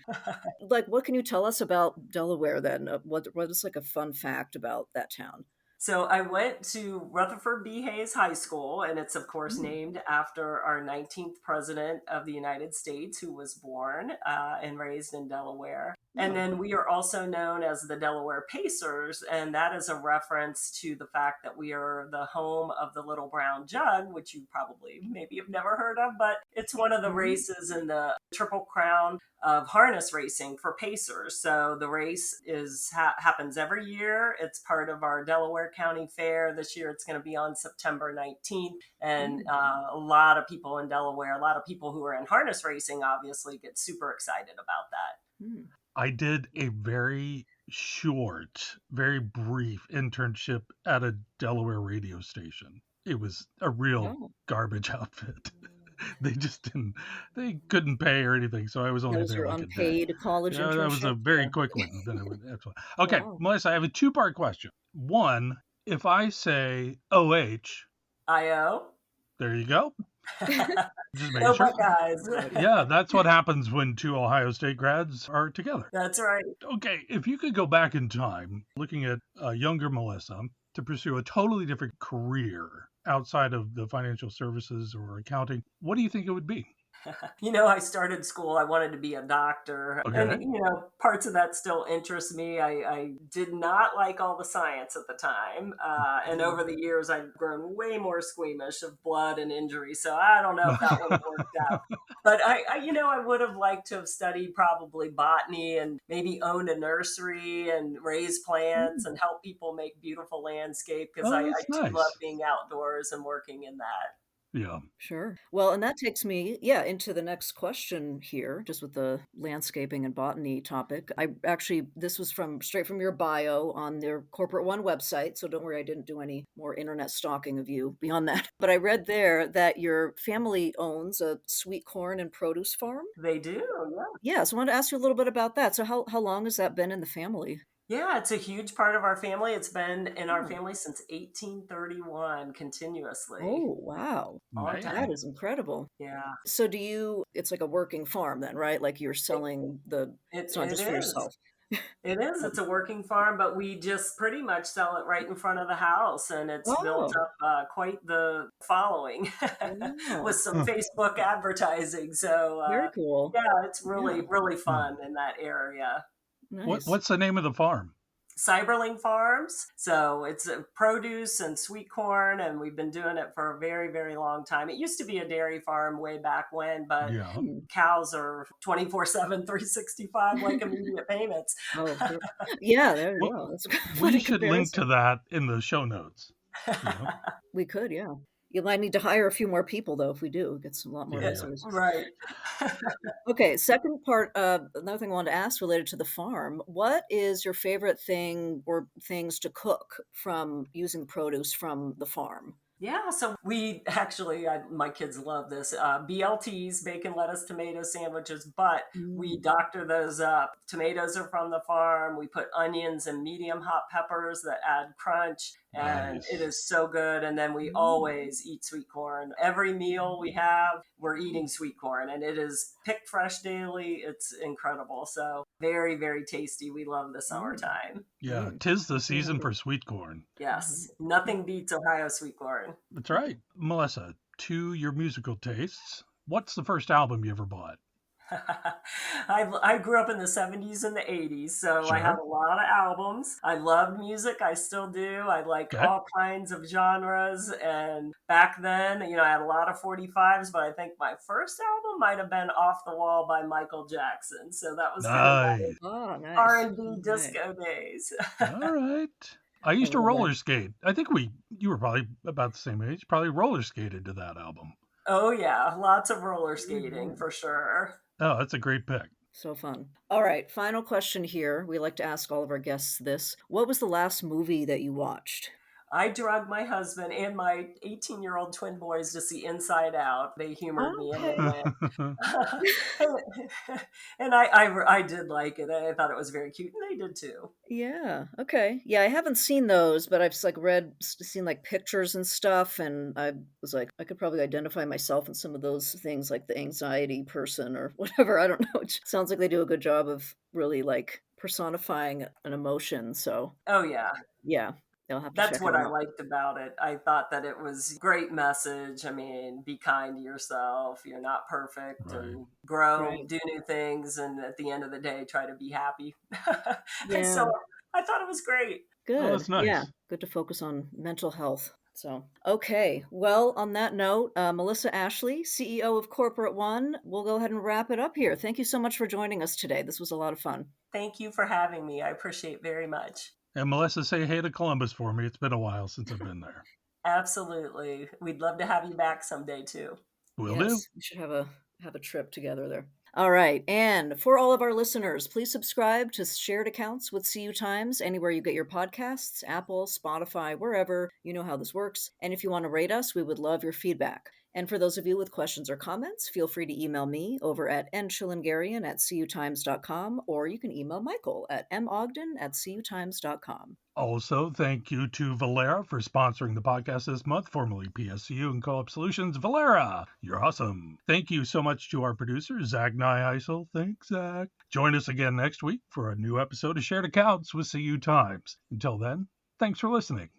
Speaker 1: Like, what can you tell us about Delaware then? What is like a fun fact about that town?
Speaker 4: So I went to Rutherford B. Hayes High School, and it's of course
Speaker 1: Mm.
Speaker 4: named after our 19th president of the United States, who was born and raised in Delaware. And
Speaker 1: Oh.
Speaker 4: then we are also known as the Delaware Pacers, and that is a reference to the fact that we are the home of the Little Brown Jug, which you probably maybe have never heard of, but it's one of the
Speaker 1: Mhm.
Speaker 4: races in the Triple Crown of harness racing for pacers. So the race happens every year. It's part of our Delaware County Fair. This year it's going to be on September 19th. And
Speaker 1: Mm.
Speaker 4: a lot of people in Delaware, a lot of people who are in harness racing obviously get super excited about that.
Speaker 1: Mm.
Speaker 2: I did a very short, very brief internship at a Delaware radio station. It was a real
Speaker 1: Oh,
Speaker 2: garbage outfit. They just didn't, they couldn't pay or anything. So I was
Speaker 1: that
Speaker 2: only
Speaker 1: was
Speaker 2: there
Speaker 1: your
Speaker 2: like a day.
Speaker 1: unpaid college
Speaker 2: Yeah, that was a
Speaker 1: internship?
Speaker 2: very
Speaker 1: Yeah.
Speaker 2: quick one. Then I went, that's why. Okay,
Speaker 1: Wow.
Speaker 2: Melissa, I have a two-part question. One, if I say OH,
Speaker 4: IO.
Speaker 2: there you go. Just making
Speaker 4: Go
Speaker 2: sure.
Speaker 4: Buckeyes.
Speaker 2: Yeah, that's what happens when two Ohio State grads are together.
Speaker 4: That's right.
Speaker 2: Okay, if you could go back in time, looking at younger Melissa, to pursue a totally different career outside of the financial services or accounting, what do you think it would be?
Speaker 4: I started school, I wanted to be a doctor. And,
Speaker 2: Okay.
Speaker 4: parts of that still interest me. I did not like all the science at the time. And over the years, I've grown way more squeamish of blood and injury. So I don't know if that would have worked out. But I would have liked to have studied probably botany and maybe owned a nursery and raise plants
Speaker 1: Mm.
Speaker 4: and help people make beautiful landscape because I
Speaker 2: Oh, that's
Speaker 4: too love
Speaker 2: nice.
Speaker 4: being outdoors and working in that.
Speaker 2: Yeah.
Speaker 1: Sure. Well, and that takes me, yeah, into the next question here, just with the landscaping and botany topic. This was from straight from your bio on their Corporate One website. So don't worry, I didn't do any more internet stalking of you beyond that. But I read there that your family owns a sweet corn and produce farm.
Speaker 4: They do, yeah.
Speaker 1: Yeah. So I wanted to ask you a little bit about that. So how long has that been in the family?
Speaker 4: Yeah, it's a huge part of our family. It's been in our
Speaker 1: Oh,
Speaker 4: family since 1831 continuously.
Speaker 1: oh, wow.
Speaker 4: Long
Speaker 1: That
Speaker 2: Man.
Speaker 4: time.
Speaker 1: is incredible.
Speaker 4: Yeah,
Speaker 1: So it's like a working farm then, right? Like you're
Speaker 4: it,
Speaker 1: selling
Speaker 4: it,
Speaker 1: it's not
Speaker 4: it
Speaker 1: just for
Speaker 4: is.
Speaker 1: yourself.
Speaker 4: It is.
Speaker 1: Oh,
Speaker 4: It's a working farm, but we just pretty much sell it right in front of the house, and it's built
Speaker 1: oh,
Speaker 4: up quite the following with
Speaker 1: wow.
Speaker 4: some
Speaker 2: Huh.
Speaker 4: Facebook advertising. So,
Speaker 1: Very cool.
Speaker 4: yeah, it's
Speaker 1: Yeah,
Speaker 4: really, really
Speaker 2: Hmm.
Speaker 4: fun in that area.
Speaker 1: nice.
Speaker 2: What's the name of the farm?
Speaker 4: Cyberling Farms. So it's produce and sweet corn, and we've been doing it for a very, very long time. It used to be a dairy farm way back when, but
Speaker 2: Yeah.
Speaker 1: Hmm.
Speaker 4: cows are 24/7, 365, like immediate payments.
Speaker 1: Oh, yeah, there you
Speaker 2: Well,
Speaker 1: go. That's a
Speaker 2: we
Speaker 1: funny
Speaker 2: should link
Speaker 1: comparison.
Speaker 2: to that in the show notes. You know?
Speaker 1: We could, yeah. You might need to hire a few more people though if we do, get some lot more
Speaker 2: Yeah, yeah.
Speaker 1: listeners.
Speaker 4: Right.
Speaker 1: Okay, second part, another thing I wanted to ask related to the farm. What is your favorite thing or things to cook from using produce from the farm?
Speaker 4: Yeah, so we actually, my kids love this. BLTs, bacon, lettuce, tomato sandwiches, but we
Speaker 1: Mm,
Speaker 4: doctor those up. Tomatoes are from the farm. We put onions and medium hot peppers that add crunch, and it
Speaker 2: Nice.
Speaker 4: is so good. And then we
Speaker 1: mm,
Speaker 4: always eat sweet corn. Every meal we have, we're eating sweet corn, and it is picked fresh daily. It's incredible. So very, very tasty. We love the
Speaker 1: mm,
Speaker 4: summertime.
Speaker 2: Yeah,
Speaker 1: great.
Speaker 2: 'tis the
Speaker 1: Very
Speaker 2: season
Speaker 1: happy.
Speaker 2: for sweet corn.
Speaker 4: Yes, nothing beats Ohio sweet corn.
Speaker 2: That's right. Melissa, to your musical tastes, what's the first album you ever bought?
Speaker 4: I grew up in the 70s and the 80s, so I had
Speaker 2: Sure.
Speaker 4: a lot of albums. I loved music, I still do. I like
Speaker 2: Okay.
Speaker 4: all kinds of genres. And back then, I had a lot of 45s, but I think my first album might have been Off the Wall by Michael Jackson. So that was kind of my
Speaker 2: Nice.
Speaker 1: Ah, nice.
Speaker 4: R&B
Speaker 1: Alright.
Speaker 4: disco days.
Speaker 2: All right. I
Speaker 1: I
Speaker 2: used to
Speaker 1: love that.
Speaker 2: roller skate. I think you were probably about the same age, probably roller skated to that album.
Speaker 4: Oh, yeah, lots of roller skating
Speaker 1: Mhm.
Speaker 4: for sure.
Speaker 2: Oh, that's a great pick.
Speaker 1: So fun. All right, final question here. We like to ask all of our guests this. What was the last movie that you watched?
Speaker 4: I drugged my husband and my 18-year-old twin boys to see Inside Out. They humored me and they
Speaker 1: Okay.
Speaker 4: went. And I did like it. I thought it was very cute, and they did too.
Speaker 1: Yeah. Okay. Yeah, I haven't seen those, but I've seen like pictures and stuff, and I was like, I could probably identify myself in some of those things, like the anxiety person or whatever. I don't know. It sounds like they do a good job of really like personifying an emotion. So
Speaker 4: Oh yeah,
Speaker 1: yeah, they'll have to
Speaker 4: that's
Speaker 1: check it
Speaker 4: what I
Speaker 1: out.
Speaker 4: liked about it. I thought that it was a great message. I mean, be kind to yourself. You're not perfect,
Speaker 2: Right.
Speaker 4: and grow,
Speaker 1: Right.
Speaker 4: do new things, and at the end of the day, try to be happy. And
Speaker 1: Yeah.
Speaker 4: so I thought it was great.
Speaker 2: Oh,
Speaker 1: Good.
Speaker 2: that's
Speaker 1: Yeah.
Speaker 2: nice.
Speaker 1: Good to focus on mental health. So, okay. Well, on that note, Melissa Ashley, CEO of Corporate One, we'll go ahead and wrap it up here. Thank you so much for joining us today. This was a lot of fun.
Speaker 4: Thank you for having me. I appreciate very much.
Speaker 2: And Melissa, say hey to Columbus for me. It's been a while since I've been there.
Speaker 4: Absolutely. We'd love to have you back someday too.
Speaker 2: Will do.
Speaker 1: Yes, we should have a trip together there. All right. And for all of our listeners, please subscribe to shared accounts with CU Times anywhere you get your podcasts, Apple, Spotify, wherever. You know how this works. And if you want to rate us, we would love your feedback. And for those of you with questions or comments, feel free to email me over at nchillingarian@cutimes.com, or you can email Michael at mogden@cutimes.com.
Speaker 2: Also, thank you to Valera for sponsoring the podcast this month, formerly PSCU and Co-op Solutions. Valera, you're awesome. Thank you so much to our producer, Zach Nyheisel. Thanks, Zach. Join us again next week for a new episode of Shared Accounts with CU Times. Until then, thanks for listening.